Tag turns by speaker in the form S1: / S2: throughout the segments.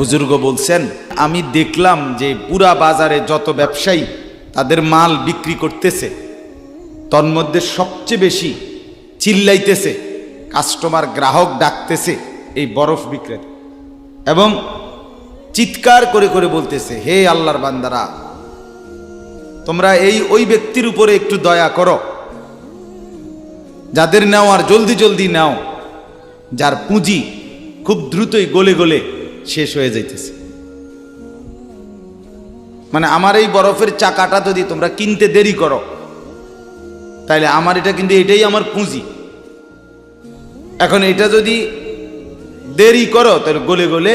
S1: বুজুর্গ বলছেন, আমি দেখলাম যে পুরা বাজারে যত ব্যবসায়ী তাদের মাল বিক্রি করতেছে, তন্মধ্যে সবচেয়ে বেশি চিল্লাইতেছে, কাস্টমার গ্রাহক ডাকতেছে এই বরফ বিক্রেতা, এবং চিৎকার করে করে বলতেছে, হে আল্লাহর বান্দারা, তোমরা ওই ব্যক্তির উপরে একটু দয়া করো, যাদের নেওয়ার জলদি জলদি নাও, যার পুঁজি খুব দ্রুতই গলে গলে শেষ হয়ে যাইতেছে। মানে আমার এই বরফের চাকাটা যদি তোমরা কিনতে দেরি করো, তাইলে আমার এটা কিন্তু এটাই আমার পুঁজি, এখন এটা যদি দেরি করো তাহলে গলে গলে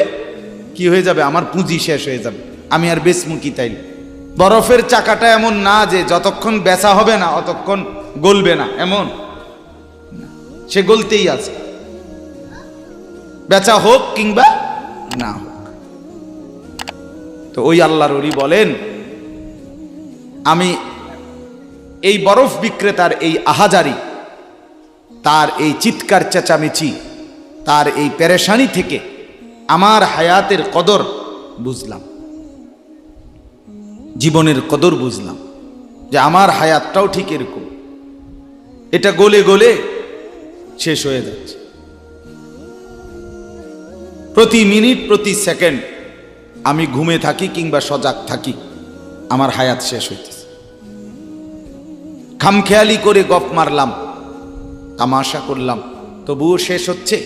S1: কি হয়ে যাবে, আমার পুঁজি শেষ হয়ে যাবে, আমি আর বেচমু কি? তাইলে বরফের চাকাটা এমন না যে যতক্ষণ বেচা হবে না অতক্ষণ গলবে না, এমন সে গলতেই আছে, বেচা হোক কিংবা না হোক। তো ওই আল্লাহর ওলি বলেন, আমি এই বরফ বিক্রেতার এই আহাজারি, তার এই চিৎকার চেঁচামেচি, তার এই পেরেশানি থেকে আমার হায়াতের কদর বুঝলাম, জীবনের কদর বুঝলাম, যে আমার হায়াতটাও ঠিক এরকম, এটা গলে গলে শেষ হয়ে যাচ্ছে। প্রতি মিনিট প্রতি সেকেন্ড আমি ঘুমে থাকি কিংবা সজাগ থাকি, আমার হায়াত শেষ হইতেছে। খামখেয়ালি করে গপ মারলাম, তামাশা করলাম, তবুও শেষ হচ্ছে।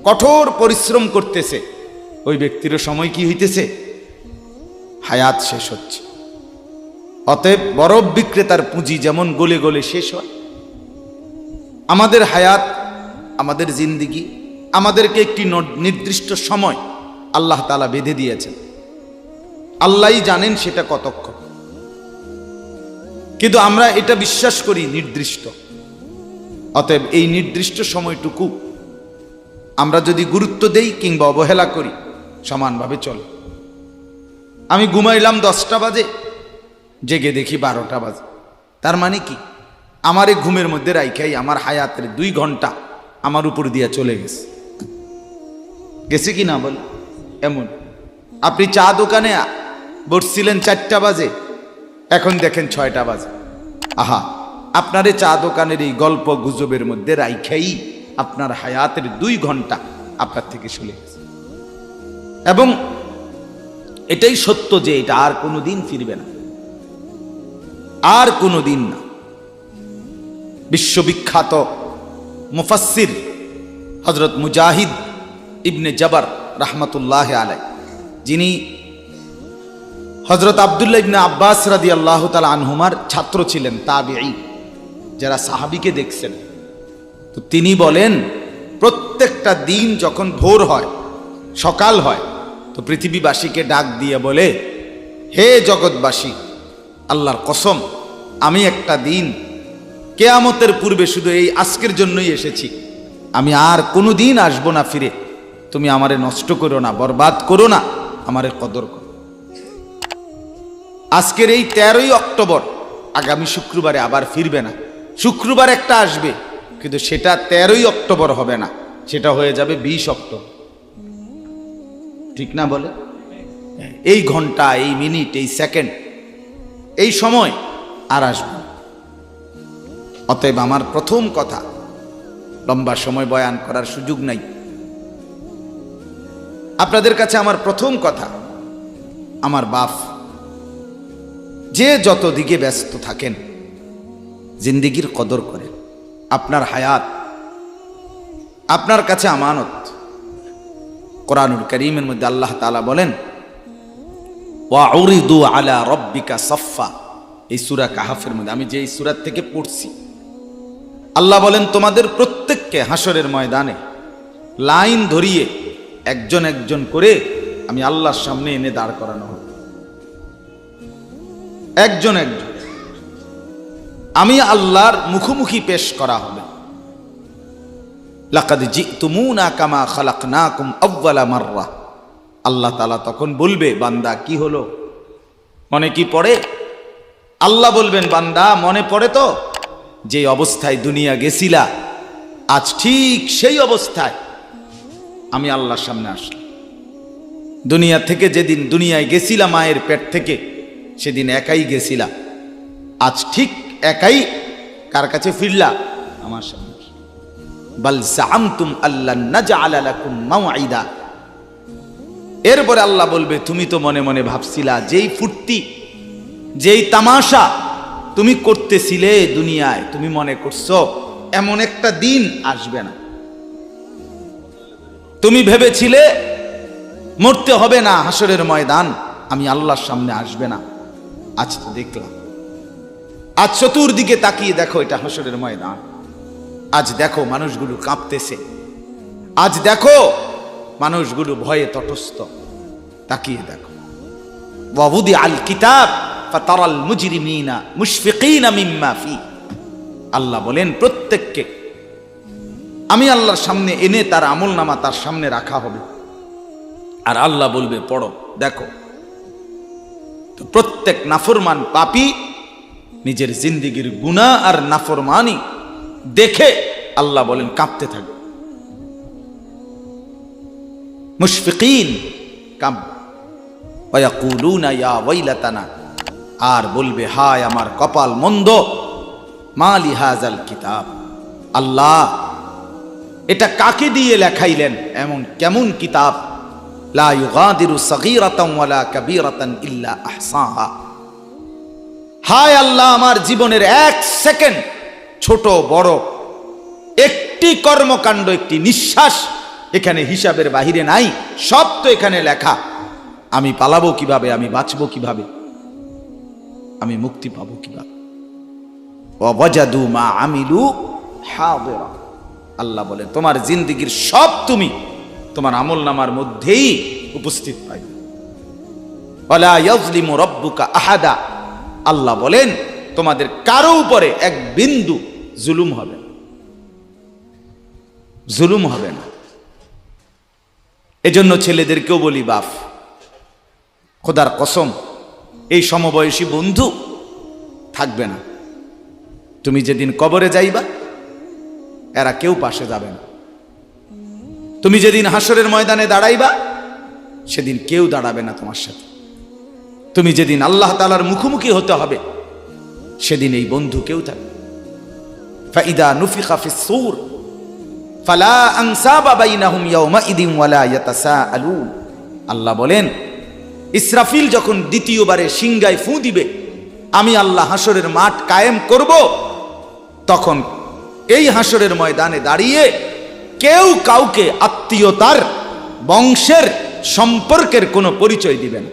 S1: কঠোর পরিশ্রম করতেছে ওই ব্যক্তির সময় কি হইতেছে, হায়াত শেষ হচ্ছে। অতএব বরফ বিক্রেতার পুঁজি যেমন গলে গলে শেষ হয়, আমাদের হায়াত, আমাদের জিন্দিগি, আমাদেরকে একটি নির্দিষ্ট সময় আল্লাহ তাআলা বেঁধে দিয়েছেন, আল্লাহই জানেন সেটা কতক্ষণ, কিন্তু আমরা এটা বিশ্বাস করি নির্দিষ্ট। অতএব এই নির্দিষ্ট সময়টুকু আমরা যদি গুরুত্ব দেই কিংবা অবহেলা করি, সমানভাবে চলে। আমি ঘুমাইলাম 10টা বাজে, জেগে দেখি 12টা বাজে, তার মানে কি, আমার এই ঘুমের মধ্যে রাইখাই আমার হায়াতের 2 ঘন্টা আমার উপর দিয়ে চলে গেছে কি না বল? এমন আপনি চা দোকানে বসছিলেন 4টা বাজে, এখন দেখেন 6টা বাজে, আহা, আপনার এই চা দোকানের এই গল্প গুজবের মধ্যে রাইখাই আপনার হায়াতের 2 ঘন্টা আপনার থেকে চলে গেছে। এবং এটাই সত্য যে এটা আর কোনোদিন ফিরবে না, আর কোনোদিন না। বিশ্ববিখ্যাত মুফাসসির হযরত মুজাহিদ ইবনে জবর রাহমাতুল্লাহ আলাইহি, যিনি হযরত আব্দুল্লাহ ইবনে আব্বাস রাদিয়াল্লাহু তাআলা আনহুমার ছাত্র ছিলেন, তাবিঈ, যারা সাহাবীকে দেখছেন, তো তিনি বলেন, প্রত্যেকটা দিন যখন ভোর হয়, সকাল হয়, তো পৃথিবীবাসীকে ডাক দিয়ে বলে, হে জগৎবাসী, আল্লাহর কসম, আমি একটা দিন কিয়ামতের পূর্বে শুধু এই আজকের জন্যই এসেছি, আমি আর কোনো দিন আসবো না ফিরে, তুমি আমারে নষ্ট করো না, বরবাদ করো না, আমারে কদর করো। আজকের এই 13ই অক্টোবর আগামী শুক্রবারে আবার ফিরবে না, শুক্রবার একটা আসবে, কিন্তু সেটা 13ই অক্টোবর হবে না, সেটা হয়ে যাবে 20 অক্টোবর, ঠিক না বলে? এই ঘন্টা, এই মিনিট, এই সেকেন্ড, এই সময় আর আসবে। অতএব আমার প্রথম কথা, লম্বা সময় বয়ান করার সুযোগ নাই, আপনাদের কাছে আমার প্রথম কথা, আমার বাপ, যে যত দিকে ব্যস্ত থাকেন, জিন্দিগির কদর করেন। আপনার হায়াত আপনার কাছে আমানত। কোরআনুল কারীমের মধ্যে আল্লাহ তাআলা বলেন, ওয়াউরিদু আলা রাব্বিকা সাফফা, এই সূরা কাহাফের মধ্যে, আমি যে এই সূরা থেকে পড়ছি, আল্লাহ বলেন, তোমাদের প্রত্যেককে হাসরের ময়দানে লাইন ধরিয়ে একজন একজন করে আমি আল্লাহর সামনে এনে দাঁড় করানো হবে, একজন একজন আমি আল্লাহর মুখোমুখি পেশ করা হবে। লাকাদ জিতুমুনা কামা খালাকনাকুম আউয়ালা মাররা, আল্লাহ তাআলা তখন বলবে, বান্দা কি হলো, মনে কি পড়ে? আল্লাহ বলবেন, বান্দা মনে পড়ে তো, যে অবস্থায় দুনিয়া গেছিলা, আজ ঠিক সেই অবস্থায় আমি আল্লাহর সামনে আসলাম। দুনিয়া থেকে যেদিন দুনিয়ায় গেছিলা মায়ের পেট থেকে, সেদিন একাই গেছিলা। আজ ঠিক একাই কার কাছে ফিরলা? আমার সামনে। বাল জাআমতুম আল্লান নাজআলা লাকুম মাওঈদা। এরপরে আল্লাহ বলবে, তুমি তো মনে মনে ভাবছিলা, যেই ফুর্তি যেই তামাশা তুমি করতেছিলে দুনিয়ায়, তুমি মনে করছো এমন একটা দিন আসবে না। তুমি ভেবেছিলে মরতে হবে না, হাসরের ময়দান আমি আল্লাহর সামনে আসবে না। আজ তো দেখলাম, আজ চতুর্দিকে তাকিয়ে দেখো, এটা হাসরের ময়দান। আজ দেখো মানুষগুলো কাঁপতেছে, আজ দেখো মানুষগুলো ভয়ে তটস্থ। তাকিয়ে দেখো। ওয়াবুদি আল কিতাব ফাতারাল মুজরিমিনা মুশফিকিনা মিম্মা ফি। আল্লাহ বলেন, প্রত্যেককে আমি আল্লাহর সামনে এনে তার আমলনামা তার সামনে রাখা হবে, আর আল্লাহ বলবে পড়ো, দেখো। তো প্রত্যেক নাফরমান পাপী নিজের জিন্দেগির গুনাহ আর নাফরমানি দেখে আল্লাহ বলেন কাঁপতে থাকবে। মুশফিকিন কাঁপ, ওয়ায়াকুলুনা ইয়া ওয়াইলাতানা, আর বলবে হায় আমার কপাল মন্দ। মালি হাযাল কিতাব, আল্লাহ এটা কাকে দিয়ে লেখাইলেন? এমন কেমন কিতাব? লা ইউগাদিরু সগীরাতান ওয়ালা কাবীরাতান ইল্লা আহসাহা। হায় আল্লাহ, আমার জীবনের এক সেকেন্ড, ছোট বড় একটি কর্মকাণ্ড, একটি নিঃশ্বাস এখানে হিসাবের বাহিরে নাই, সব তো এখানে লেখা। আমি পালাবো কিভাবে? আমি বাঁচবো কিভাবে? আমি মুক্তি পাবো কিভাবে? ওয়াজাদু মা আমিলু হাদিরা। আল্লাহ বলে তোমার জিন্দেগির সব তুমি তোমার আমলনামার মধ্যেই উপস্থিত পাইবে। ওয়ালা ইয়াজলিমু রাব্বুকা আহাদা। আল্লাহ বলেন তোমাদের কারো উপরে এক বিন্দু জুলুম হবে না, জুলুম হবে না। এজন্য ছেলেদেরকেও বলি, বাপ খোদার কসম, এই সমবয়সী বন্ধু থাকবে না। তুমি যেদিন কবরে যাইবা, এরা কেউ পাশে যাবে না। তুমি যেদিন হাসরের ময়দানে দাঁড়াইবা, সেদিন কেউ দাঁড়াবে না তোমার সাথে। তুমি যেদিন আল্লাহ তাআলার মুখোমুখি হতে হবে, সেদিন এই বন্ধু কেউ থাকবে। ফাইদা নুফিখা ফিস সূর ফালা আনসাবা বাইনাহুম ইয়াওমাইদিন ওয়ালা ইয়াতাসাআলুন। আল্লাহ বলেন, ইসরাফিল যখন দ্বিতীয়বারে সিংগায় ফু দিবে, আমি আল্লাহ হাসরের মাঠ কায়েম করব, তখন এই হাসরের ময়দানে দাঁড়িয়ে কেউ কাউকে আত্মীয়তার, বংশের, সম্পর্কের কোনো পরিচয় দিবে না।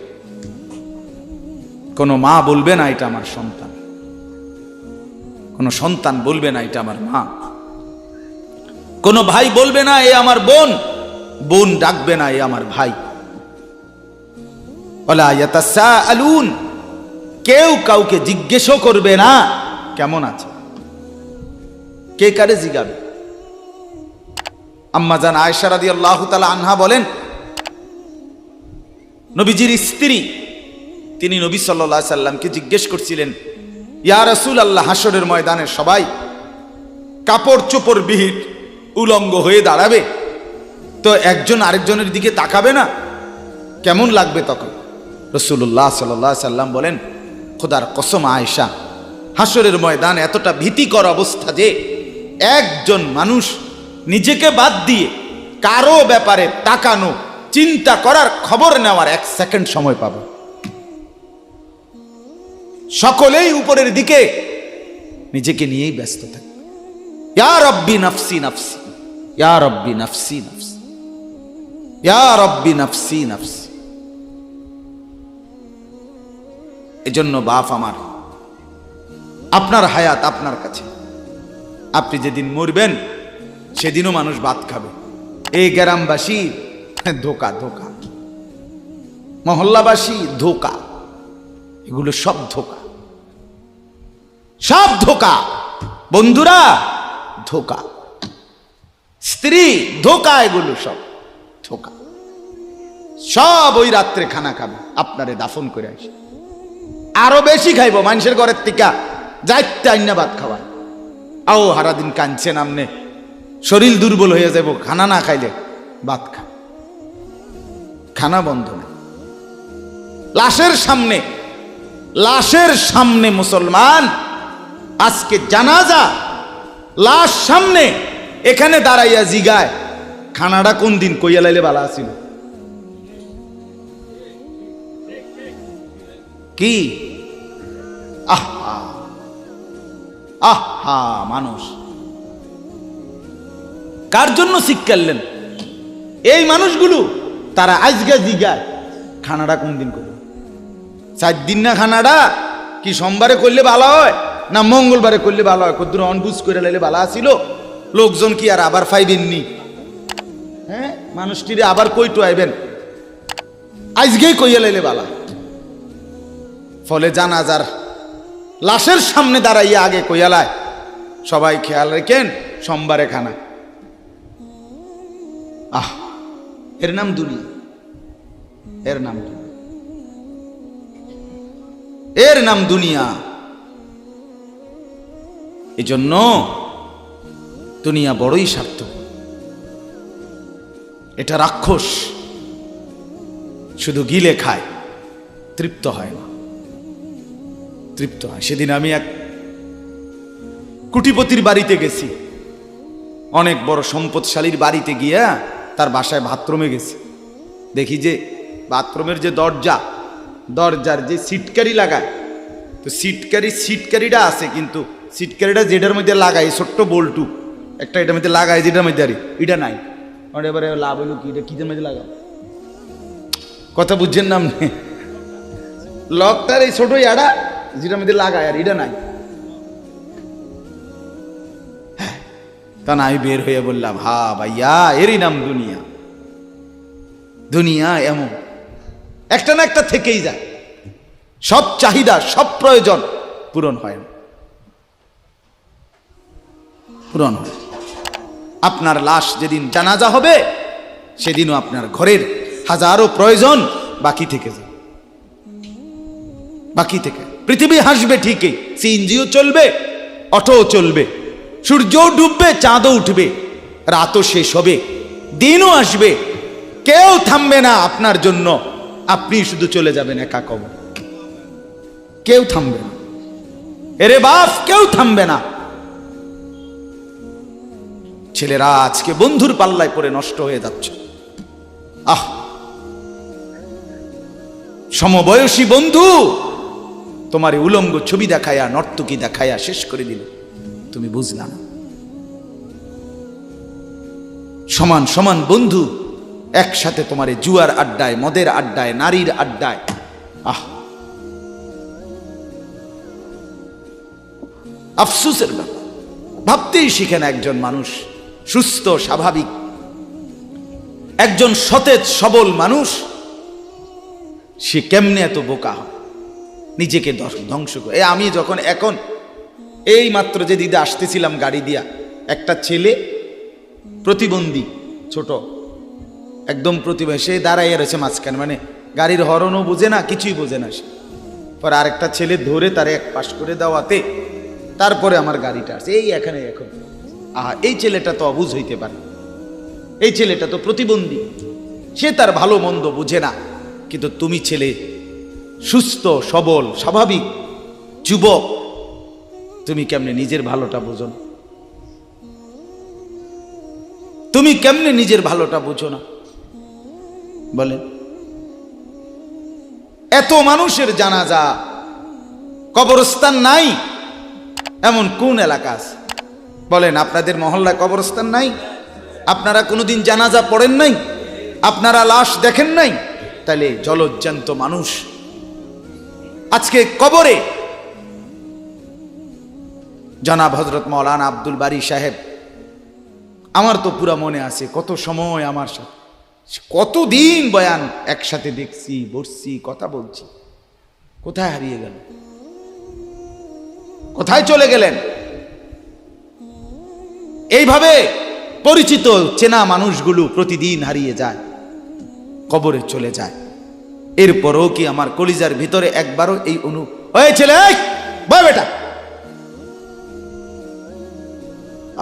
S1: কোনো মা বলবে না এটা আমার সন্তান, কোনো সন্তান বলবে না এটা আমার মা, কোনো ভাই বলবে না এ আমার বোন, বোন ডাকবে না এ আমার ভাই। ওয়ালা ইয়াতাসাআলুন, কেউ কাউকে জিজ্ঞেসও করবে না কেমন আছে। কে কারে জিগাবে? আম্মা জান আয়েশা রাদিয়াল্লাহু তাআলা আনহা বলেন, নবীজির স্ত্রী, তিনি নবী সাল্লাল্লাহু আলাইহি সাল্লামকে জিজ্ঞেস করছিলেন, ইয়া রাসূলুল্লাহ, হাসরের ময়দানে সবাই কাপড় চোপড় বিহীন উলঙ্গ হয়ে দাঁড়াবে, তো একজন আরেকজনের দিকে তাকাবে না, কেমন লাগবে তখন? রাসূলুল্লাহ সাল্লাল্লাহু আলাইহি সাল্লাম বলেন, খোদার কসম আয়েশা, হাসরের ময়দান এতটা ভীতিকর অবস্থা যে একজন মানুষ নিজেকে বাদ দিয়ে কারো ব্যাপারে তাকানো, চিন্তা করার, খবর নেওয়ার এক সেকেন্ড সময় পাবে। সকলেই উপরের দিকে নিজেকে নিয়েই ব্যস্ত থাকবে। ইয়া রব্বি নাফসি নাফসি, ইয়া রব্বি নাফসি নাফসি, ইয়া রব্বি নাফসি নাফসি। এজন্য বাপ আমার, আপনার হায়াত আপনার কাছে। আপনি যেদিন মরবেন, সেদিনও মানুষ ভাত খাবে। এই গ্রামবাসী ধোকা, ধোকা, মহল্লাবাসী ধোকা, এগুলো সব ধোকা, সব ধোকা। বন্ধুরা ধোকা, স্ত্রী ধোকা, এগুলো সব ধোকা। সব ওই রাত্রে খানা খাবে, আপনারে দাফন করে আসে, আরো বেশি খাইব মানুষের ঘরের থেকে, যাইতে আইনা ভাত খাওয়ায়। আও হারাদিন কাঁদছেন আমনে, শরীর দুর্বল হয়ে যাব খানা না খাইলে, ভাত খা। খানা বন্ধ নেই। লাশের সামনে মুসলমান আজকে জানাজা, লাশ সামনে, এখানে দাঁড়াইয়া জিগায় খানাটা কোন দিন কইয়া লাইলে ভালো আছিল। কি আহা আহা, মানুষ কার জন্য শিক্ষালেন? এই মানুষগুলো তারা আজকে জিগায় খানাটা কোন দিন করবে। 4 দিন না খানাটা কি সোমবারে করলে ভালো হয় না মঙ্গলবারে করলে ভালো হয়? কদ্দুর অনবুঝ করে লাইলে ভালো আছিল। লোকজন কি আর আবার পাইবেননি? হ্যাঁ, মানুষটিরে আবার কইটো আইবেন, আজকেই কইয়া লাইলে ভালো। ফলে জানাজার লাশের সামনে দাঁড়াইয়া আগে কইয়ালায় সবাই খেয়াল রেখেন সোমবারে খানা। আহ, এর নাম দুনিয়া, এর নাম দুনিয়া, এর নাম দুনিয়া। এই জন্য দুনিয়া বড়ই স্বার্থক। এটা রাক্ষস, শুধু গিলে খায়, তৃপ্ত হয় না, তৃপ্ত হয়। সেদিন আমি এক কুটিপতির বাড়িতে গেছি, অনেক বড় সম্পদশালীর বাড়িতে গিয়া তার বাসায় বাথরুমে গেছি। দেখি যে বাথরুমের যে দরজার যে সিটকারি লাগায়, তো সিটকারিটা আছে, কিন্তু সিটকারিটা যেটার মধ্যে লাগায় ছোট্ট বল্টু একটা, এটার মধ্যে লাগায় যেটার মধ্যে আরে এটা নাই। এবারে লাভ হইল কি, এটা কিদের মধ্যে লাগাও? কথা বুঝছেন না আপনি? লকটার এই ছোট ইয়াটা যেটার মধ্যে লাগায় আর এটা নাই। তা না, আমি বের হয়ে বললাম, হা ভাইয়া, এরই নাম দুনিয়া। দুনিয়া এমন একটা না একটা থেকেই যায়, সব চাহিদা সব প্রয়োজন পূরণ হয় না, পূরণ হয়। আপনার লাশ যেদিন জানাজা হবে সেদিনও আপনার ঘরের হাজারো প্রয়োজন বাকি থেকে যায়, বাকি থেকে। পৃথিবী হাসবে ঠিকই, সিএনজিও চলবে, অটোও চলবে, সূর্যও ডুববে, চাঁদও উঠবে, রাতও শেষ হবে, দিনও আসবে, কেউ থামবে না আপনার জন্য। আপনি শুধু চলে যাবেন একা কবর, কেউ থামবে না। এরে বাপ, কেউ থামবে না। ছেলেরা আজকে বন্ধুর পাল্লায় পড়ে নষ্ট হয়ে যাচ্ছে। আহ, সমবয়সী বন্ধু তোমার উলঙ্গ ছবি দেখায়া, নর্তকী দেখায়া শেষ করে দিল, তুমি বুঝলা না। সমান সমান বন্ধু একসাথে তোমার জুয়ার আড্ডায়, মদের আড্ডায়, নারীর আড্ডায়, আহ, আফসোসের ব্যাপার। ভাবতেই শিখে না একজন মানুষ, সুস্থ স্বাভাবিক একজন সতেজ সবল মানুষ, সে কেমনে এত বোকা হয়, নিজেকে ধ্বংস করে। আমি যখন এখন এই মাত্র যে দিদা আসতেছিলাম গাড়ি দিয়া, একটা ছেলে প্রতিবন্ধী, ছোট একদম প্রতিবন্ধী, সে দাঁড়াইয়া রয়েছে মাঝখানে, মানে গাড়ির হর্নও বোঝে না, কিছুই বোঝে না সে। পর আরেকটা ছেলে ধরে তারে এক পাশ করে দেওয়াতে তারপরে আমার গাড়িটা আসছে এই এখানে। এখন এই ছেলেটা তো অবুঝ হইতে পারে, এই ছেলেটা তো প্রতিবন্ধী, সে তার ভালো মন্দ বুঝে না। কিন্তু তুমি ছেলে সুস্থ সবল স্বাভাবিক যুবক, তুমি কেমনে নিজের ভালোটা বোঝো না? তুমি কেমনে নিজের ভালোটা বোঝো না বলেন? এত মানুষের জানাজা, কবরস্থান নাই এমন কোন এলাকা আছে বলেন? আপনাদের মহল্লায় কবরস্থান নাই? আপনারা কোনোদিন জানাজা পড়েন নাই? আপনারা লাশ দেখেন নাই? তাহলে জলজ্জান্ত মানুষ আজকে কবরে। জনাব হযরত মাওলানা আব্দুল বারী সাহেব, আমার তো পুরা মনে আছে, কত সময় আমার সাথে, কতদিন বয়ান একসাথে দেখছি, বসছি, কথা বলছি। কোথায় হারিয়ে গেল? কোথায় চলে গেলেন? এইভাবে পরিচিত চেনা মানুষগুলো প্রতিদিন হারিয়ে যায়, কবরে চলে যায়। এরপরও কি আমার কলিজার ভিতরে একবারও এই হয়েছিল, বয় বেটা,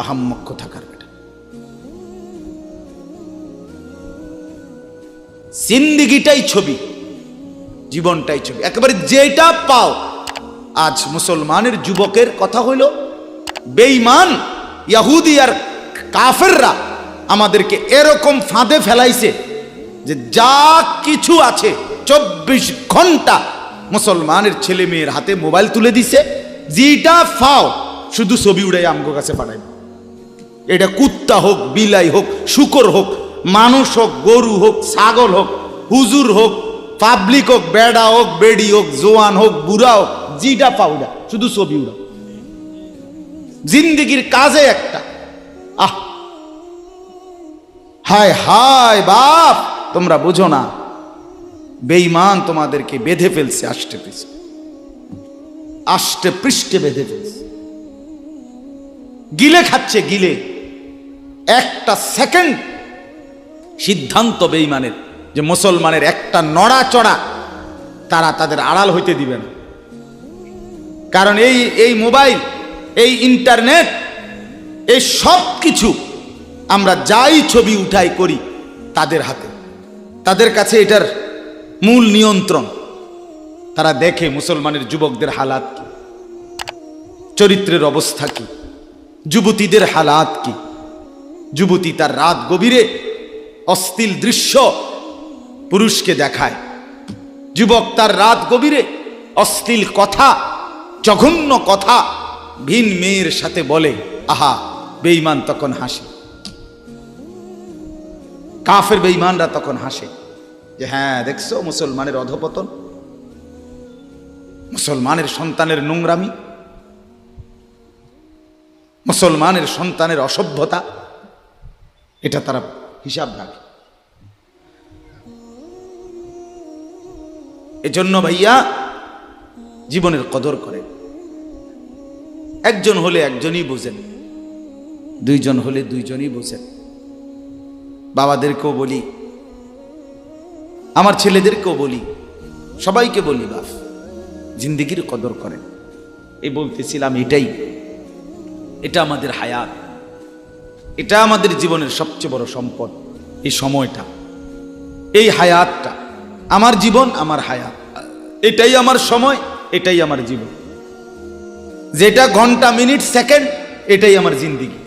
S1: আহাম্মক থাকার বেটা, জিন্দিগিটাই ছবি, জীবনটাই ছবি, একেবারে যেটা পাও। আজ মুসলমানের যুবকের কথা হইল বেঈমান ইহুদি আর কাফেররা আমাদেরকে এরকম ফাঁদে ফেলাইছে যে যা কিছু আছে 24 ঘন্টা মুসলমানের ছেলে মেয়ের হাতে মোবাইল তুলে দিছে, যেটা ফাও শুধু ছবি উড়াই আমগো কাছে পাঠাই। এটা কুত্তা হোক, বিলাই হোক, শুকর হোক, মানুষ হোক, গরু হোক, ছাগল হোক, হুজুর হোক, পাবলিক হোক, বেড়া হোক, বেড়ি হোক, জোয়ান হোক, বুড়া হোক, যেটা পাউডা শুধু ছবি উড়াও। জিন্দিগির কাজে একটা। আহ হায় হায় বাপ, তোমরা বুঝো না, বেঈমান তোমাদেরকে বেঁধে ফেলছে, আষ্টে পৃষ্ঠে বেঁধে ফেলছে, গিলে খাচ্ছে, গিলে। একটা সেকেন্ড সিদ্ধান্ত বেঈমানের যে মুসলমানের একটা নড়াচড়া তারা তাদের আড়াল হইতে দিবে না। কারণ এই মোবাইল, এই ইন্টারনেট, এই সব কিছু আমরা যাই ছবি উঠাই করি তাদের হাতে, তাদের কাছে এটার মূল নিয়ন্ত্রণ। তারা দেখে মুসলমানের যুবকদের হালাত কি, চরিত্রের অবস্থা কি, যুবতীদের হালাত কি। যুবতী তার রাত গভীরে অশ্লীল দৃশ্য পুরুষকে দেখায়, যুবক তার রাত গভীরে অশ্লীল কথা, জঘন্য কথা ভিন মেয়ের সাথে বলে। আহা, বেঈমান তখন হাসে, কাফের বেঈমানরা তখন হাসে যে হ্যাঁ দেখছো মুসলমানের অধপতন, মুসলমানের সন্তানের নোংরামি, মুসলমানের সন্তানের অসভ্যতা, এটা তারা হিসাব রাখে। এজন্য ভাইয়া জীবনের কদর করেন। একজন হলে একজনই বোঝেন, দুইজন হলে দুইজনই বোঝেন। বাবাদেরকেও বলি, আমার ছেলেদেরকেও বলি, সবাইকে বলি, বাপ জিন্দিগির কদর করেন। এই বলতেছিলাম, এটা আমাদের হায়াত, এটা আমাদের জীবনের সবচেয়ে বড় সম্পদ। এই সময়টা, এই হায়াতটা, আমার জীবন, আমার হায়াত, এটাই আমার সময়, এটাই আমার জীবন। যেটা ঘন্টা, মিনিট, সেকেন্ড, এটাই আমার জিন্দিগি।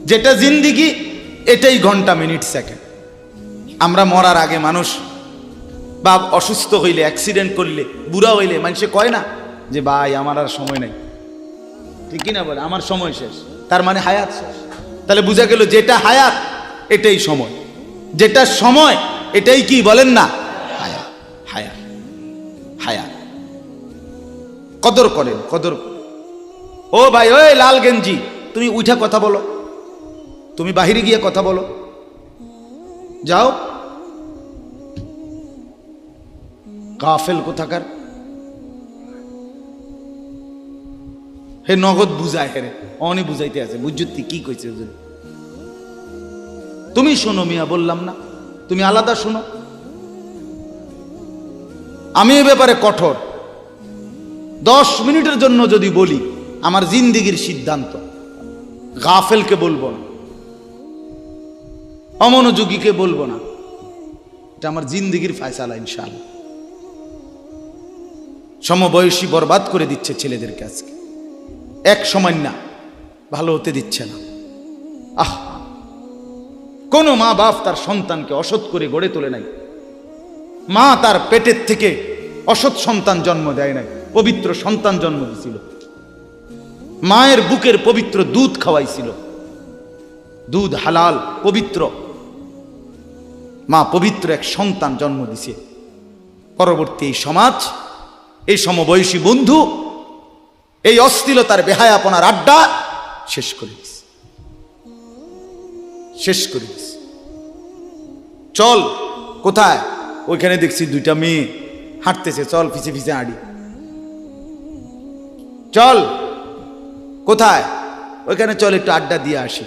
S1: যেটা জিন্দিগি, এটাই ঘন্টা, মিনিট, সেকেন্ড। আমরা মরার আগে মানুষ বা অসুস্থ হইলে, অ্যাক্সিডেন্ট করলে, বুড়া হইলে মানুষে কয় না যে ভাই আমার আর সময় নাই, ঠিক কিনা বলে, আমার সময় শেষ, তার মানে হায়াত শেষ। তাহলে বোঝা গেল যেটা হায়াত এটাই সময়, যেটা সময় এটাই কি বলেন না, হায়াত। হায়াত, হায়াত। কদর করেন, কদর। ও ভাই, ওই লাল গেঞ্জি, তুমি উঠা কথা বলো, তুমি বাহিরে গিয়ে কথা বলো, যাও। কাফেল কোথাকার, হে নগদ বুঝায়, হেরে অনি বুঝাইতে আছে, বুঝতে কি কইছে। তুমি শোনো মিয়া, বললাম না, তুমি আলাদা শোনো। আমি এ ব্যাপারে কঠোর। 10 মিনিটের জন্য যদি বলি, আমার জিন্দিগির সিদ্ধান্ত, গাফেলকে বলবো না, অমনোযোগীকে বলবো না, এটা আমার জিন্দিগির ফয়সালা ইনশাআল্লাহ। সমবয়সী বরবাদ করে দিচ্ছে ছেলেদেরকে আজকে, এক সময় না ভালো হতে দিচ্ছে না। আহ, কোন মা বাপ তার সন্তানকে অসৎ করে গড়ে তোলে নাই। মা তার পেটের থেকে অসৎ সন্তান জন্ম দেয় নাই, পবিত্র সন্তান জন্ম দিয়েছিল। মায়ের বুকের পবিত্র দুধ খাওয়াইছিল, দুধ হালাল পবিত্র। মা পবিত্র এক সন্তান জন্ম দিছে। পরবর্তী এই সমাজ, এই সমবয়সী বন্ধু এই অশ্লীলতার বেহায়াপনার আড্ডা শেষ করে দিছে, শেষ করে দিছে। চল কোথায়, ওইখানে দেখছি 2টা মেয়ে হাঁটতেছে, চল পিছে পিছে হাঁটি। চল কোথায়, ওইখানে চল একটু আড্ডা দিয়ে আসি।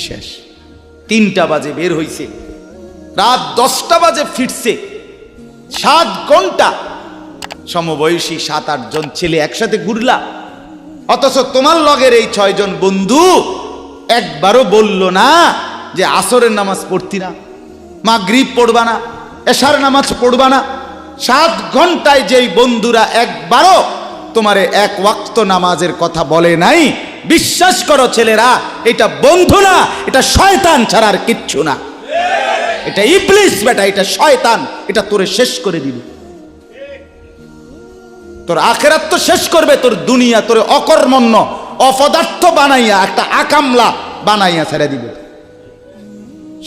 S1: শেষ। 3টা বাজে বের হইছে, রাত 10টা বাজে ফিরছে। 7 ঘন্টা সমবয়সী 7-8 জন ছেলে একসাথে ঘুরলা, অথচ তোমার লগের এই 6 জন বন্ধু একবারও বলল না যে আসরের নামাজ পড়তি না, মাগরিব পড়বা না, এশার নামাজ পড়বা না। 7 ঘন্টায় যেই বন্ধুরা একবারও তোমারে এক ওয়াক্ত নামাজের কথা বলে নাই, বিশ্বাস করো ছেলেরা, এটা বন্ধু না, এটা শয়তান ছাড়া আর কিচ্ছু না। এটা ইবলিস বেটা, এটা শয়তান, এটা তোরে শেষ করে দিবে। তোর আখেরাত তো শেষ করবে, তোর দুনিয়া তোরে অকর্মণ্য অপদার্থ বানাইয়া একটা আকামলা বানাইয়া ছেড়ে দিবে।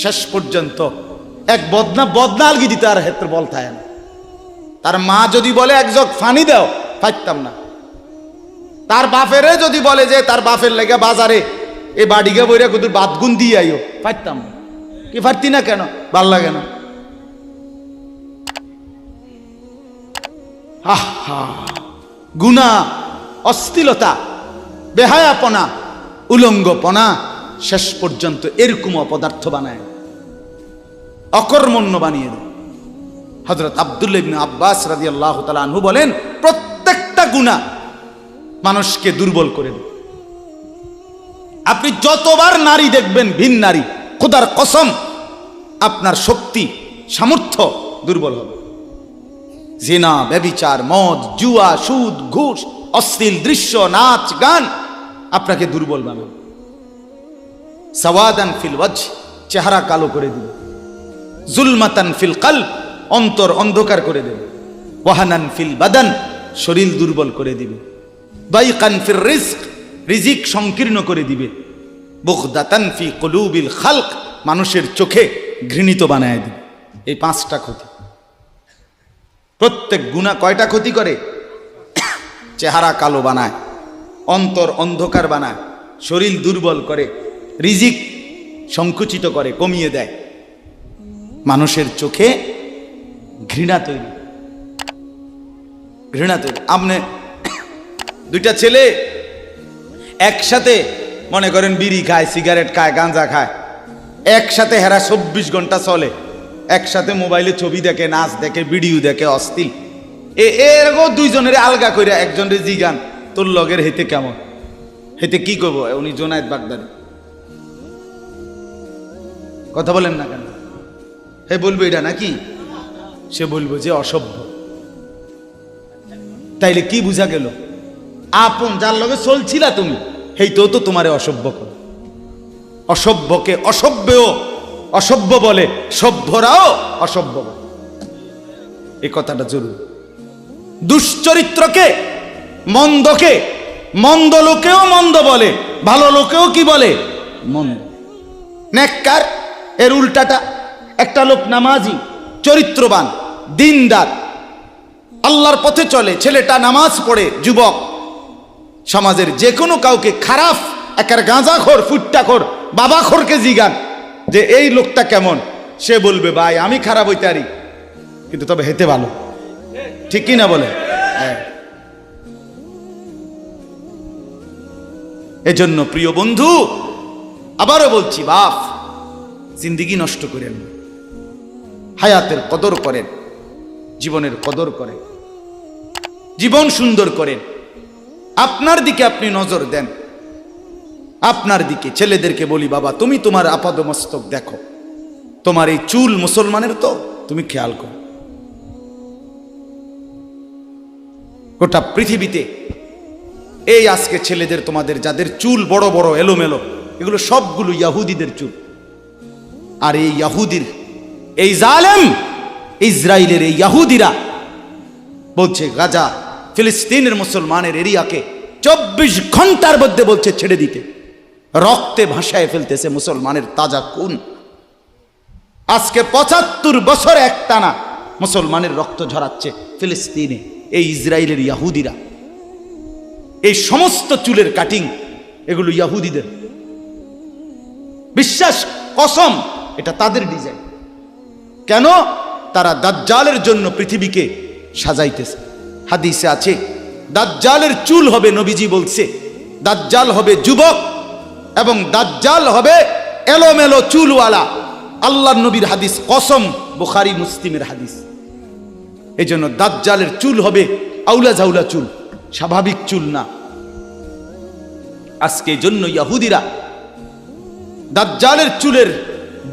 S1: শেষ পর্যন্ত এক বদনা আলগি দিতে আর হেত্র বল থাকে না। তার মা যদি বলে এক জগ ফানি দাও, পাইতাম না। তার বাপেরে যদি বলে যে তার বাপের লেগে বাজারে এই বাড়িকে বইরা কুতুর বাদগুন দিয়ে আইও, পাইতাম না। কি পারতি না কেন? ভাল লাগে না। গুনাহ, অশ্লীলতা, বেহায়াপনা, উলঙ্গপনা শেষ পর্যন্ত এরকম অপদার্থ বানায়, অকর্মণ্য বানিয়ে দেয়। হযরত আব্দুল্লাহ ইবনে আব্বাস রাদিয়াল্লাহু তাআলা আনহু বলেন, প্রত্যেকটা গুনাহ মানুষকে দুর্বল করে দেয়। আপনি যতবার নারী দেখবেন ভিন নারী, খোদার কসম আপনার শক্তি সামর্থ্য দুর্বল হবে। জিনা, ব্যভিচার, মদ, জুয়া, সুদ, ঘুষ, অশ্লীল দৃশ্য, নাচ গান আপনাকে দুর্বল বানাবে। সাওয়াদান ফিল ওয়াজহ, চেহারা কালো করে দিবে। জুলমাতান ফিল কলব, অন্তর অন্ধকার করে দেবে। ওয়াহানান ফিল বাদান, শরীর দুর্বল করে দিবে। দাইকান ফির রিজক, রিজিক সংকীর্ণ করে দিবে। বুগদাতান ফি কুলুবিল খালক, মানুষের চোখে ঘৃণিত বানায় দিবে। এই 5টা ক্ষতি। প্রত্যেক গুনাহ কয়টা ক্ষতি করে? চেহারা কালো বানায়, অন্তর অন্ধকার বানায়, শরীর দুর্বল করে, রিজিক সংকুচিত করে, কমিয়ে দেয়, মানুষের চোখে ঘৃণা তৈরি। আপনি 2টা ছেলে একসাথে মনে করেন বিড়ি খায়, সিগারেট খায়, গাঁজা খায়, একসাথে হেরা 24 ঘন্টা চলে, একসাথে মোবাইলে ছবি দেখে, নাচ দেখে, ভিডিও দেখে, অশ্লীল। এরকম 2 জনের আলগা করে একজনের জিগান, তোর লগের হেতে কেমন, হেতে কি করবো? উনি জোনায়েদ বাগদাদি, কথা বলেন না কেন? হে বলবো এটা নাকি? সে বলবো যে অসভ্য। তাইলে কি বুঝা গেল? আপন যার লগে চলছিলা তুমি, হেইতেও তো তোমারে অসভ্য করে। অসভ্যকে অসভ্যও অসভ্য বলে, সভ্যরাও অসভ্য বলে। এই কথাটা জরুরি। দুশ্চরিত্রকে, মন্দকে মন্দ লোকেও মন্দ বলে, ভালো লোকেও কি বলে? মন্দ। নেককার এর উল্টাটা। একটা লোক নামাজি, চরিত্রবান, দিনদার, আল্লাহর পথে চলে, ছেলেটা নামাজ পড়ে, যুবক, সমাজের যে কোনো কাউকে খারাপ, একার গাঁজাখোর, ফুট্টাখোর, বাবাখোরকে জিগান যে এই লোকটা কেমন, সে বলবে ভাই আমি খারাপ হইতে পারি, কিন্তু তবে হেতে ভালো। ঠিক কি না বলে? হ্যাঁ। এজন্য প্রিয় বন্ধু, আবারও বলছি, বাপ জিন্দেগি নষ্ট করেন, হায়াতের কদর করেন, জীবনের কদর করেন, জীবন সুন্দর করেন। আপনার দিকে আপনি নজর দেন, আপনার দিকে। ছেলেদেরকে বলি, বাবা তুমি তোমার আপাদমস্তক দেখো, তোমার এই চুল মুসলমানের তো, তুমি খেয়াল করো। গোটা পৃথিবীতে এই আজকে ছেলেদের, তোমাদের যাদের চুল বড় বড় এলোমেলো, এগুলো সবগুলো ইয়াহুদিদের চুল। আর এই ইয়াহুদির, এই জালেম ইসরায়েলের এই ইয়াহুদিরা বলছে গাজা, ফিলিস্তিনের মুসলমানের এরিয়াকে 24 ঘন্টার মধ্যে বলছে ছেড়ে দিতে। রক্তে ভাসায় ফেলতেছে মুসলমানের তাজা খুন। আজকে 75 বছর একটানা মুসলমানের রক্ত ঝরাচ্ছে ফিলিস্তিনে এই ইসরায়েলের ইয়াহুদিরা। এই সমস্ত চুলের কাটিং এগুলো ইয়াহুদিদের। বিশ্বাস, কসম, এটা তাদের ডিজাইন। কেন? তারা দাজ্জালের জন্য পৃথিবীকে সাজাইতেছে। হাদিসে আছে দাজ্জালের চুল হবে, নবীজি বলছে দাজ্জাল হবে যুবক এবং দাজ্জাল হবে এলোমেলো চুলওয়ালা। আল্লাহর নবীর হাদিস, কসম, বুখারী মুসলিমের হাদিস। এই জন্য দাজ্জালের চুল হবে আউলা ঝাউলা চুল, স্বাভাবিক চুল না। আজকে এই জন্য ইয়াহুদিরা দাজ্জালের চুলের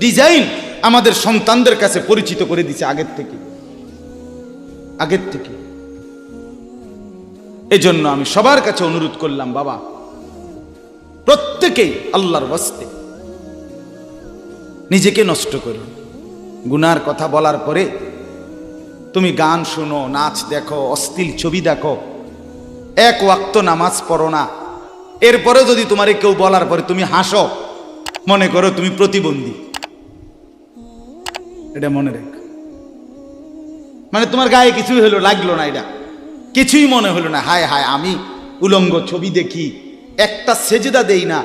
S1: ডিজাইন আমাদের সন্তানদের কাছে পরিচিত করে দিছে আগের থেকে। এজন্য আমি সবার কাছে অনুরোধ করলাম, বাবা প্রত্যেকেই আল্লাহর ওয়াস্তে নিজেকে নষ্ট করো। গুনার কথা বলার পরে তুমি গান শোনো, নাচ দেখো, অশ্লীল ছবি দেখো, এক ওয়াক্ত নামাজ পড়ো না, এরপরে যদি তোমারে কেউ বলার পরে তুমি হাসো, মনে করো তুমি প্রতিবন্ধী। এটা মনে রেখো, মানে তোমার গায়ে কিছুই হলো, লাগলো না, এটা কিছুই মনে হলো না। হায় হায়, আমি উলঙ্গ ছবি দেখি, একটা সেজদা দেই না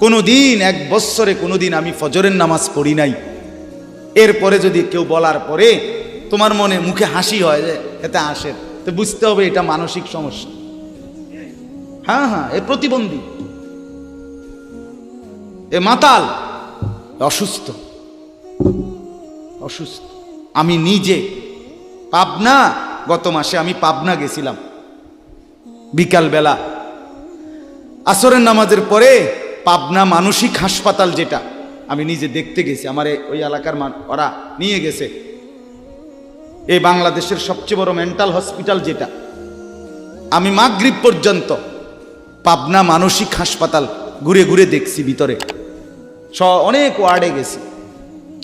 S1: কোনোদিন, 1 বৎসরে কোনোদিন আমি ফজরের নামাজ পড়ি নাই, এরপরে যদি কেউ বলার পরে তোমার মনে মুখে হাসি হয়, যে এতে আসে, তো বুঝতে হবে এটা মানসিক সমস্যা। হ্যাঁ, এ প্রতিবন্ধী, এ মাতাল, অসুস্থ। আমি নিজে পাবনা, গত মাসে আমি পাবনা গেছিলাম, বিকালবেলা আসরের নামাজের পরে পাবনা মানসিক হাসপাতাল, যেটা আমি নিজে দেখতে গেছি, আমার ওই এলাকার ওরা নিয়ে গেছে, এই বাংলাদেশের সবচেয়ে বড় মেন্টাল হসপিটাল যেটা। আমি মাগরিব পর্যন্ত পাবনা মানসিক হাসপাতাল ঘুরে ঘুরে দেখছি, ভিতরে অনেক ওয়ার্ডে গেছি।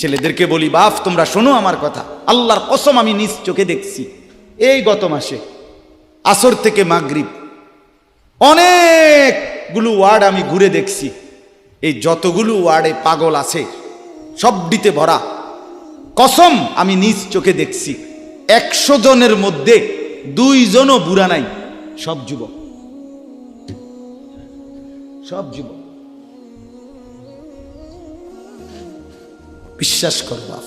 S1: ছেলেদেরকে বলি, বাপ তোমরা শোনো আমার কথা, আল্লাহর কসম আমি নিজ চোখে দেখছি, এই গত মাসে আসর থেকে মাগরিব অনেকগুলো ওয়ার্ড আমি ঘুরে দেখছি। এই যতগুলো ওয়ার্ডে পাগল আছে সবটিতে ভরা, কসম আমি নিজ চোখে দেখছি। 100 জনের মধ্যে 2 জনও বুড়া নাই, সব যুবক। বিশ্বাস কর বাপ,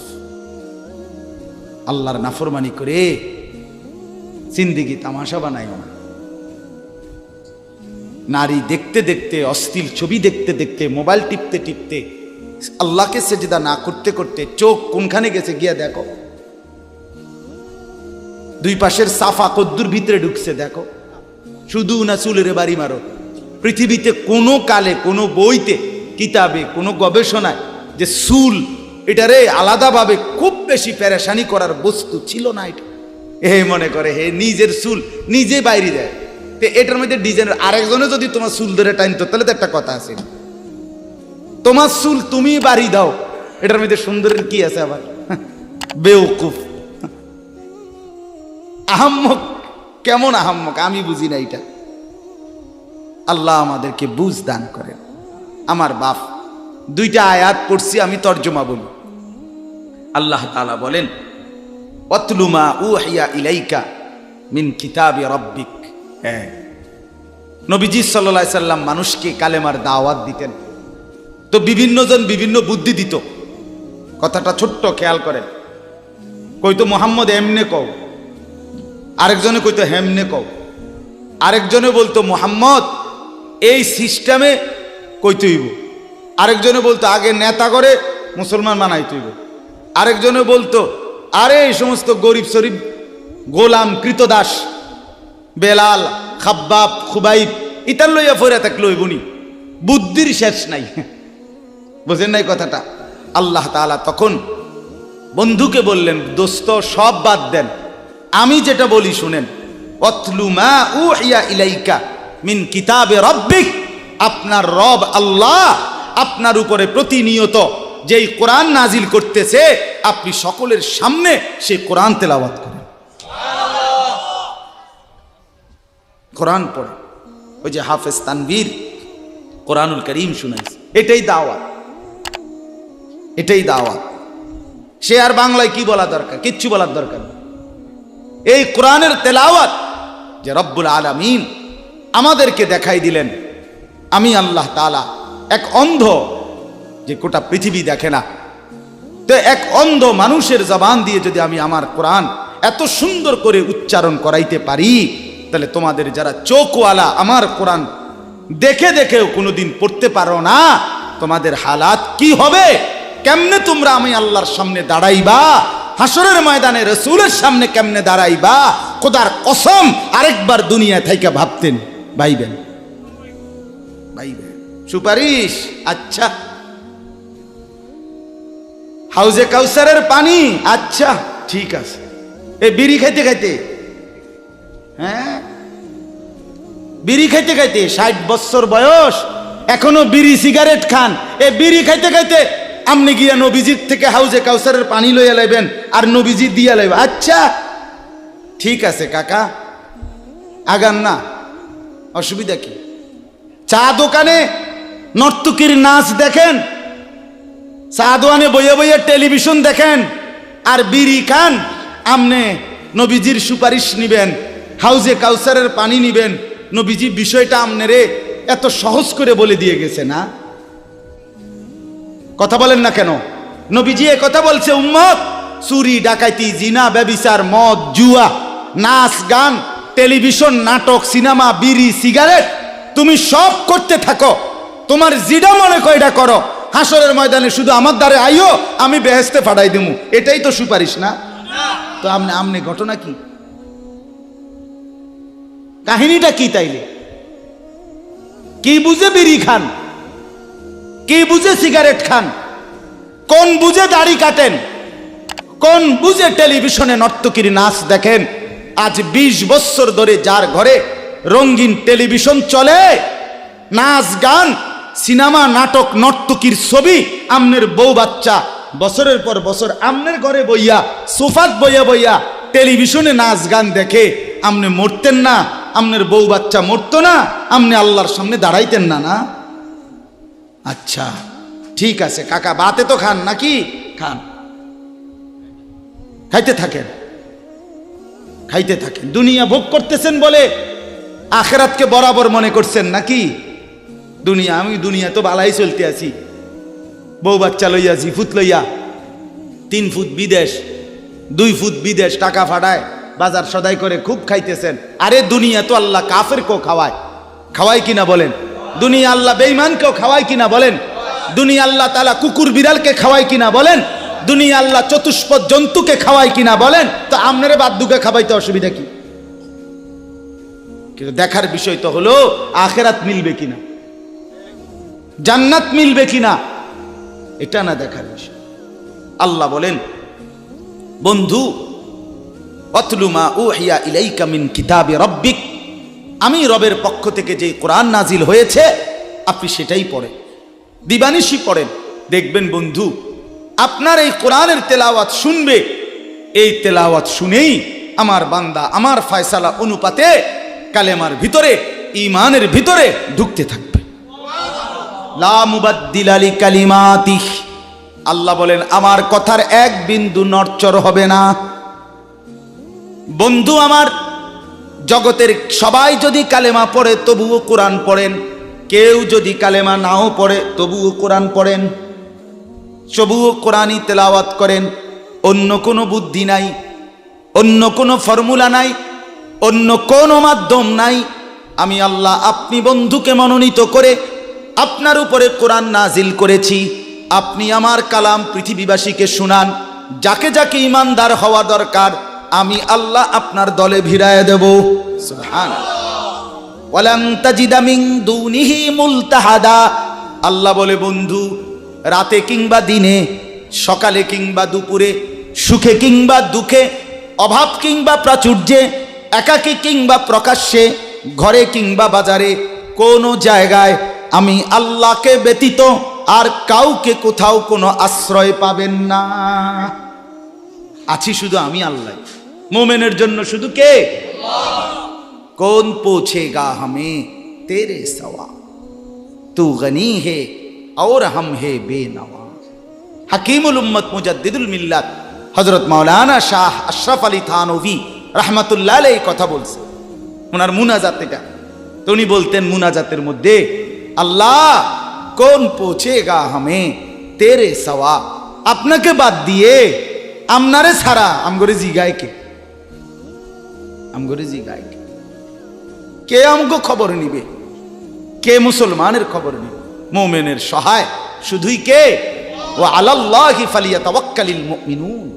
S1: আল্লাহর নাফরমানি করে জিন্দেগি তামাশা বানাই না। নারী দেখতে দেখতে, অশ্লীল ছবি দেখতে দেখতে, মোবাইল টিপতে টিপতে, আল্লাহকে সেজদা না করতে করতে চোখ কোনখানে গেছে গিয়া দেখো। 2 পাশের সাফা কদ্দুর ভিতরে ঢুকছে দেখো। শুধু না চুলের বাড়ি মারো, পৃথিবীতে কোনো কালে, কোনো বইতে, কিতাবে, কোনো গবেষণায় যে চুল এটারে আলাদাভাবে খুব বেশি পেরেশানি করার বস্তু ছিল না। এটা মনে করে নিজের চুল নিজে বাইরে দেয়, তো এটার মধ্যে ডিজাইন, আরেকজনে যদি তোমার চুল ধরে টাইনতো তাহলে তো একটা কথা আছে, তোমার চুল তুমি বাড়ি দাও, এটার মধ্যে সুন্দরের কি আছে আবার? বেওকুফ, আহাম্মক, কেমন আহাম্মক আমি বুঝি না এটা। আল্লাহ আমাদেরকে বুঝ দান করেন। আমার বাপ 2টা আয়াত পড়ছি, আমি তর্জমা বলি। আল্লাহ তাআলা বলেন, ওয়াতলু মা উহিয়া ইলাইকা মিন কিতাবি রাব্বিক। নবীজি সাল্লাল্লাহু আলাইহি সাল্লাম মানুষকে কালেমার দাওয়াত দিতেন, তো বিভিন্ন জন বিভিন্ন বুদ্ধি দিত। কথাটা ছোট্ট খেয়াল করেন, কইতো মোহাম্মদ এমনে কও, আরেকজনে কইতো হেমনে কও, আরেকজনে বলতো মোহাম্মদ এই সিস্টেমে কইতে হইব, আরেকজনে বলতো আগে নেতা করে মুসলমান বানাইতে হইব, আরেকজনে বলতো আরে এই সমস্ত গরিব শরীফ গোলাম কৃতদাস বেলাল খাব্বাব খুবাইব ইতার লইয়া ফইরা থাকলে হইবনি, বুদ্ধির শেষ নাই। বুঝেন নাই কথাটা? আল্লাহ তাআলা তখন বন্ধুকে বললেন, দোস্ত সব বাদ দেন, আমি যেটা বলি শুনেন। ওয়াতলু মা উহিয়া ইলাইকা মিন কিতাবে রাব্বিক, আপনার রব আল্লাহ আপনার উপরে প্রতিনিয়ত যেই কোরআন নাজিল করতেছে, আপনি সকলের সামনে সেই কোরআন তেলাওয়াত করেন, কোরআন পড়ে। ওই যে হাফেজ তানভীর কোরআনুল কারীম শুনাইছে, এটাই দাওয়াত, এটাই দাওয়াত। সে আর বাংলায় কি বলা দরকার? কিচ্ছু বলার দরকার নেই। এই কোরআনের তেলাওয়াত যে রব্বুল আলামিন আমাদেরকে দেখাই দিলেন। আমি আল্লাহ তাআলা এক অন্ধ, যে গোটা পৃথিবী দেখে না, তো এক অন্ধ মানুষের জবান দিয়ে যদি আমি আমার কোরআন এত সুন্দর করে উচ্চারণ করাইতে পারি, তাহলে তোমাদের যারা চোখওয়ালা আমার কোরআন দেখে দেখেও কোনোদিন পড়তে পারো না, তোমাদের হালাত কি হবে? কেমনে তোমরা আমি আল্লাহর সামনে দাঁড়াইবা? হাসরের ময়দানে রাসূলের সামনে কেমনে দাঁড়াইবা? খোদার কসম আরেকবার দুনিয়া থাইকা ভাবতেন, ভাইবেন সুপারিশ। আচ্ছা, হাউজে কাউসারের পানি, আচ্ছা ঠিক আছে। এ বিড়ি খাইতে খাইতে, হ্যাঁ বিড়ি খাইতে খাইতে 60 বছর বয়স, এখনো বিড়ি সিগারেট খান। এ বিড়ি খাইতে খাইতে আপনি গিয়া নবীজির থেকে হাউজে কাউসারের পানি লইয়া লাইবেন আর নবীজি দিয়া লাইবেন। আচ্ছা ঠিক আছে কাকা, আগান না, অসুবিধা কি? চা দোকানে নর্তকীর নাচ দেখেন, চা দোকানে বইয়া বইয়া টেলিভিশন দেখেন, আর বিড়ি খান। আমনে নবীজির সুপারিশ নিবেন, হাউজে কাউসারের পানি নিবেন। নবীজি বিষয়টা আমনেরে এত সহজ করে বলে দিয়ে গেছে না? কথা বলেন না কেন? নবীজি এ কথা বলছে, উম্মত চুরি ডাকাইতি জিনা ব্যভিচার মদ জুয়া নাচ গান টেলিভিশন নাটক সিনেমা বিড়ি সিগারেট তুমি সব করতে থাকো, তোমার জিডা মনে কয় এটা করো, হাসরের ময়দানে শুধু আমার দ্বারে আইও, আমি বেহেশতে ফাটাই দেবো। এটাই তো সুপারিশ না? তো আমনে ঘটনা কি, কাহিনীটা কি? তাইলে কি বুঝে বিড়ি খান, কি বুঝে সিগারেট খান, কোন বুঝে দাড়ি কাটেন, কোন বুঝে টেলিভিশনে নর্তকীর নাচ দেখেন? আজ 20 বছর ধরে যার ঘরে রঙিন টেলিভিশন চলে, নাচ গান সিনেমা নাটক নর্তকীর ছবি, আমনের বউ বাচ্চা বছরের পর বছর আমনের ঘরে বইয়া সোফাত বইয়া বইয়া টেলিভিশনে নাচ গান দেখে, আমনে মরতেন না? আমনের বউ বাচ্চা মরতো না? আমনে আল্লাহর সামনে দাঁড়াইতেন না? না? আচ্ছা ঠিক আছে কাকা, বাতে তো খান নাকি? খান, খাইতে থাকেন, খাইতে থাকেন। দুনিয়া ভোগ করতেছেন বলে আখেরাতকে বরাবর মনে করছেন নাকি? দুনিয়া, আমি দুনিয়া তো বালাই চলতে আছি, বউ বাচ্চা লইয়া 2 ফুট লইয়া 3 ফুট বিদেশ 2 ফুট বিদেশ টাকা ফাটায় বাজার সদাই করে খুব খাইতেছেন। আরে দুনিয়া তো আল্লাহ কাফেরকেও খাওয়ায়, খাওয়ায় কিনা বলেন? দুনিয়া আল্লাহ বেঈমানকেও খাওয়ায় কিনা বলেন? দুনিয়া আল্লাহ তাআলা কুকুর বিড়ালকে খাওয়ায় কিনা বলেন? দুনিয়া আল্লাহ চতুষ্পদ জন্তুকে খাওয়ায় কিনা বলেন? তো আপনারে বাদ্দুকে খাওয়াইতে অসুবিধা কি? কিন্তু দেখার বিষয় তো হলো আখেরাত মিলবে কিনা, জান্নাত মিলবে কিনা, এটা না দেখার বিষয়। আল্লাহ বলেন, বন্ধু অতলু মা উহিয়া ইলাইকা মিন কিতাবি রাব্বিক, আমি রবের পক্ষ থেকে যে কোরআন নাজিল হয়েছে আপনি সেটাই পড়েন, দিবানিশি পড়েন। দেখবেন বন্ধু, আপনার এই কোরআনের তেলাওয়াত শুনবে, এই তেলাওয়াত শুনেই আমার বান্দা আমার ফয়সালা অনুপাতে কালেমার ভিতরে ঈমানের ভিতরে ঢুকতে থাকবে। লা মুবাদ্দিলা লিকালিমাতিহি, আল্লাহ বলেন আমার কথার এক বিন্দু নড়চড় হবে না। বন্ধু আমার, জগতের সবাই যদি কালেমা পড়ে তবুও কোরআন পড়েন, কেউ যদি কালেমা নাও পড়ে তবুও কোরআন পড়েন, তবুও কোরআনই তেলাওয়াত করেন। অন্য কোনো বুদ্ধি নাই, অন্য কোনো ফর্মুলা নাই, অন্য কোনো মাধ্যম নাই। আমি আল্লাহ আপনি বন্ধুকে মনোনীত করে আপনার উপরে কোরআন নাজিল করেছি, আপনি আমার কালাম পৃথিবীবাসীকে শুনান, যাকে যাকে ইমানদার হওয়া দরকার আমি আল্লাহ আপনার দলে ভিড়ায় দেব। সুবহানাল্লাহ। ওয়ালান তাজিদা মিন দুনিহি মুলতাহাদা, আল্লাহ বলে বন্ধু রাতে কিংবা দিনে, সকালে কিংবা দুপুরে, সুখে কিংবা দুঃখে, অভাব কিংবা প্রাচুর্যে, একাকী কিংবা প্রকাশ্যে, ঘরে কিংবা বাজারে, কোনো জায়গায় আমি আল্লাহকে ব্যতীত আর কাউকে কোথাও কোনো আশ্রয় পাবেন না। আছি শুধু আমি আল্লাহ। মোমেনের জন্য শুধু কে? কোন পৌঁছেগা হামে তেরে সওয়া, তু গনি হে और हम है बेनवा। हकीमुल उम्मत मुजद्दिदुल मिल्लत हजरत मौलाना शाह अशरफ अली थानवी रहमतुल्लाह अलैहि কথা বলছে ওনার মুনাজাত এটা। তো উনি বলতেন মুনাজাতের মধ্যে, আল্লাহ কোন পৌঁছেগা হামে তেরে সওয়া, আপনাকে বাদ দিয়ে আমনারে ছাড়া আমগরে জিগায় কে? আমগরে জিগায় কে? কে আমগো খবর নিবে? কে মুসলমানের খবর নিবে? মুমিনের সহায় শুধুই কে? ওয়া আলাল্লাহি ফালিয়াতাওয়াক্কালিল মুমিনুন।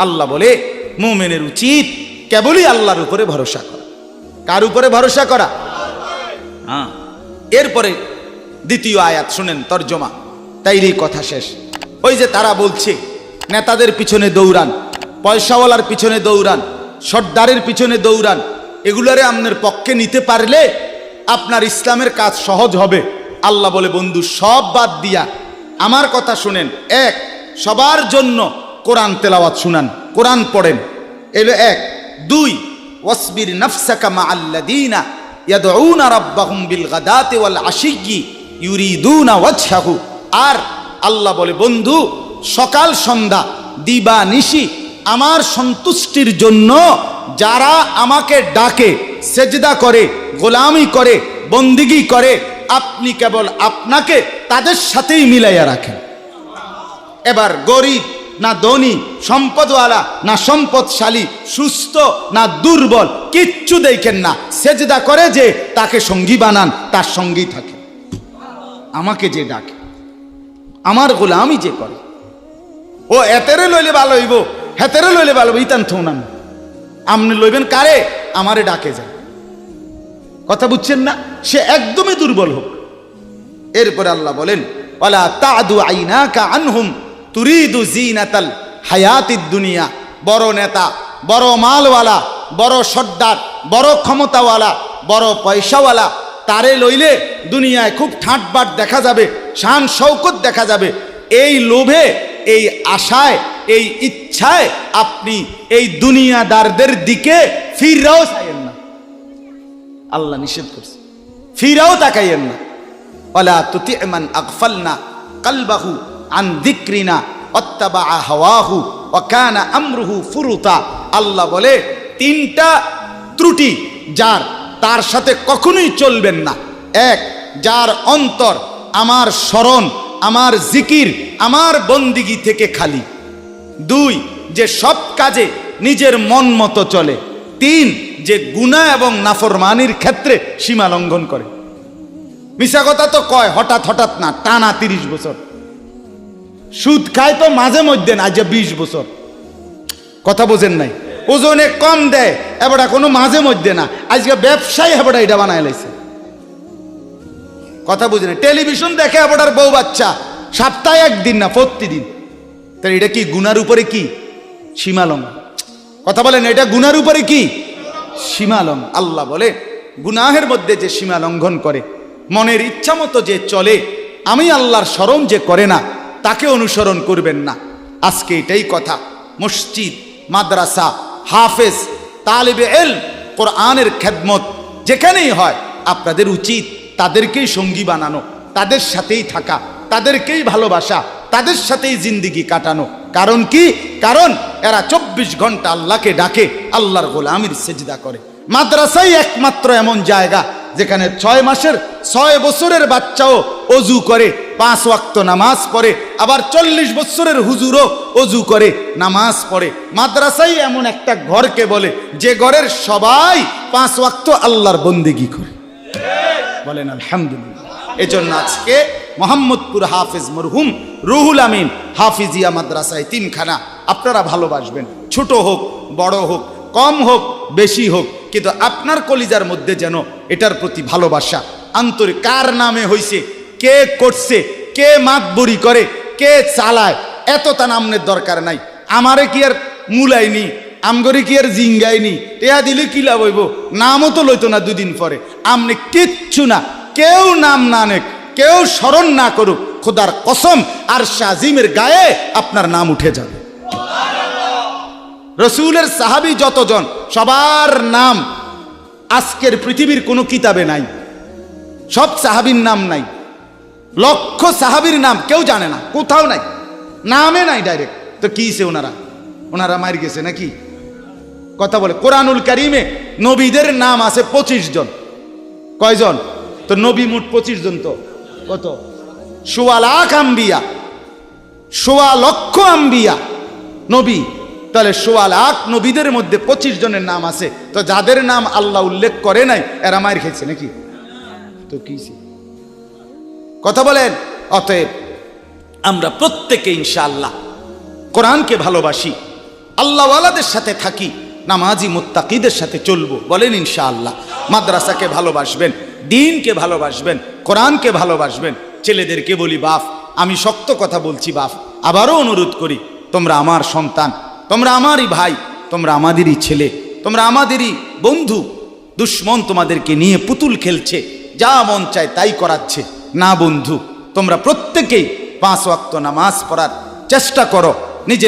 S1: আল্লাহ বলে মুমিনের উচিত কেবলই আল্লাহর উপরে ভরসা করা। কার উপরে ভরসা করা? হ্যাঁ। এরপরে দ্বিতীয় আয়াত শুনেন তরজমা, তাইলেই কথা শেষ। ওই যে তারা বলছে নেতাদের পিছনে দৌড়ান, পয়সাওয়ালার পিছনে দৌড়ান, সর্দারের পিছনে দৌড়ান, এগুলারে আপনার পক্ষে নিতে পারলে আপনার ইসলামের কাজ সহজ হবে। আল্লাহ বলে বন্ধু সব বাদ দিয়া আমার কথা শুনেন, এক সবার জন্য কোরআন তেলাওয়াত শুনান, কোরআন পড়েন, এলো এক। দুই ওয়াসবির নাফসাকা মাআল্লাযীনা ইয়াদউনা রাব্বাহুম বিল গাদাতি ওয়াল আশিয়্যি ইউরিদুনা ওয়াজহাহু। আর আল্লাহ বলে বন্ধু সকাল সন্ধ্যা দিবা নিশি আমার সন্তুষ্টির জন্য যারা আমাকে ডাকে, সেজদা করে, গোলামি করে, বন্দিগি করে, আপনি কেবল আপনাকে তাদের সাথেই মিলাইয়া রাখেন। এবার গরিব না ধনী, সম্পদওয়ালা না সম্পদশালী, সুস্থ না দুর্বল, কিচ্ছু দেখেন না, সেজদা করে যে তাকে সঙ্গী বানান, তার সঙ্গী থাকে। আমাকে যে ডাকে, আমার গোলামি যে করে, ও এতেরে লইলে ভালো হইব, হেতেরে লইলে ভালো হইব, ইতান থৌনান আপনি লইবেন কারে? আমারে ডাকে যায়। কথা বুঝছেন না? সে একদমই দুর্বল হোক। এরপরে আল্লাহ বলেন ওয়ালা তাদু আইনাকা আনহুম তুরিদু জিনাতাল হায়াতিদ দুনিয়া। বড় নেতা, বড় মালওয়ালা, বড় সর্দার, বড় ক্ষমতাওয়ালা, বড় পয়সাওয়ালা, তারে লইলে দুনিয়ায় খুব ঠাটবাট দেখা যাবে, শান শৌকত দেখা যাবে। এই লোভে, এই আশায়, এই ইচ্ছায় আপনি এই দুনিয়াদারদের দিকে ফিরাও চাইয়েন না। আল্লাহ নিষেধ করছে, ফিরাও তাকাইয়েন না। ওয়ালা তুতি মান আগফালনা কলবাহু আন যিকরিনা ওয়াত্তাবা হাওয়াহু ওয়া কানা আমরুহু ফুরুতা। আল্লাহ বলে তিনটা ত্রুটি যার, তার সাথে কখনোই চলবেন না। এক, যার অন্তর আমার স্মরণ, আমার জিকির, আমার বন্দিগি থেকে খালি। দুই, যে সব কাজে নিজের মন মতো চলে। তিন, যে গুনাহ এবং নাফরমানির ক্ষেত্রে সীমা লঙ্ঘন করে। মিশা কথা তো কয় হঠাৎ হঠাৎ না, টানা 30 বছর। সুদ খায় তো মাঝে মধ্যে না, আজ 20 বছর। কথা বোঝেন নাই? ওজনে কম দেয় এবারে কোনো মাঝে মধ্যে না, আজকে ব্যবসায়ী এবারে এটা বানায় লাইছে। কথা বুঝেন? টেলিভিশন দেখে এবারে বউ বাচ্চা, সপ্তাহে একদিন না, প্রতিদিন। তাহলে এটা কি গুনার উপরে কি সীমালঙ্ঘন? কথা বলেন, এটা গুনার উপরে কি সীমালঙ্ঘন? আল্লাহ বলে গুনাহের মধ্যে যে সীমা লঙ্ঘন করে, মনের ইচ্ছা মতো যে চলে, আমি আল্লাহর স্মরণ যে করে না, তাকে অনুসরণ করবেন না। আজকে এটাই কথা। মসজিদ, মাদ্রাসা, হাফেজ, তালিবে ইলম, কোরআনের খেদমত যেখানেই হয়, আপনাদের উচিত তাদেরকেই সঙ্গী বানানো, তাদের সাথেই থাকা, তাদেরকেই ভালোবাসা, তাদের সাথেই জিন্দিগি কাটানো। কারণ কি? কারণ এরা 24 ঘন্টা আল্লাহকে ডাকে, আল্লাহর গোলামির সেজদা করে। মাদ্রাসাই একমাত্র এমন জায়গা যেখানে 6 মাসের 6 বছরের বাচ্চাও অজু করে, 5 ওয়াক্ত নামাজ পড়ে, আবার 40 বছরের হুজুরও অজু করে, নামাজ পড়ে। মাদ্রাসাই এমন একটা ঘরকে বলে যে ঘরের সবাই 5 ওয়াক্ত আল্লাহর বন্দেগী করে। বলেন আলহামদুলিল্লাহ। এজন্য আজকে মোহাম্মদপুর হাফেজ মরহুম রুহুল আমিন হাফিজিয়া মাদ্রাসায় 3খানা আপনারা ভালোবাসবেন। ছোট হোক, বড় হোক, কম হোক, বেশি হোক, কিন্তু আপনার কলিজার মধ্যে যেন এটার প্রতি ভালোবাসা, আন্তরিক। কার নামে হইছে, কে করছে, কে মাতবরি করে, কে চালায়, এত তা নামের দরকার নাই। আমারে কি আর মুলাইনি, আমগরি কি আর জিঙ্গাইনি, টেয়া দিলে কি লাভ হইব? নামও তো লইতো না 2 দিন পরে। আমনে কিচ্ছু না, কেউ নাম না নেক, কেউ স্মরণ না করুক, খোদার কসম আর শাজিমের গায়ে আপনার নাম উঠে যাবে। রসুলের সাহাবী যতজন, সবার নাম আজকের পৃথিবীর কোনো কিতাবে নাই। সব সাহাবীর নাম নাই। লক্ষ সাহাবীর নাম কেউ জানে না, কোথাও নাই, নামে নাই ডাইরেক্ট। তো কিছে ওনারা মার গেছে নাকি? কথা বলে কোরআনুল কারিমে নবীদের নাম আছে 25 জন। কয়জন? তো নবী মোট 25 জন। তো কত? 1.25 লাখ আম্বিয়া, 1.25 লক্ষ আম্বিয়া নবী। তাহলে 1.25 লাখ নবীদের মধ্যে 25 জনের নাম আছে। তো যাদের নাম আল্লাহ উল্লেখ করে নাই এরা মার খেয়েছে নাকি? তো কিছে? কথা বলেন। অতএব আমরা প্রত্যেকে ইনশাআল্লাহ কোরআনকে ভালোবাসি, আল্লাহওয়ালাদের সাথে থাকি, নামাজি মুত্তাকিদের সাথে চলবো। বলেন ইনশাআল্লাহ। মাদ্রাসাকে ভালোবাসবেন, দ্বীনকে ভালোবাসবেন, কোরআনকে ভালোবাসবেন। ছেলেদেরকে বলি, বাপ আমি শক্ত কথা বলছি, বাপ আবারও অনুরোধ করি, তোমরা আমার সন্তান, তোমরা আমারই ভাই, তোমরা আমাদেরই ছেলে, তোমরা আমাদেরই বন্ধু। দুশ্মন তোমাদেরকে নিয়ে পুতুল খেলছে, যা মন চায় তাই করাচ্ছে। না বন্ধু, তোমরা প্রত্যেকেই 5 ওয়াক্ত নামাজ পড়ার চেষ্টা করো, নিজের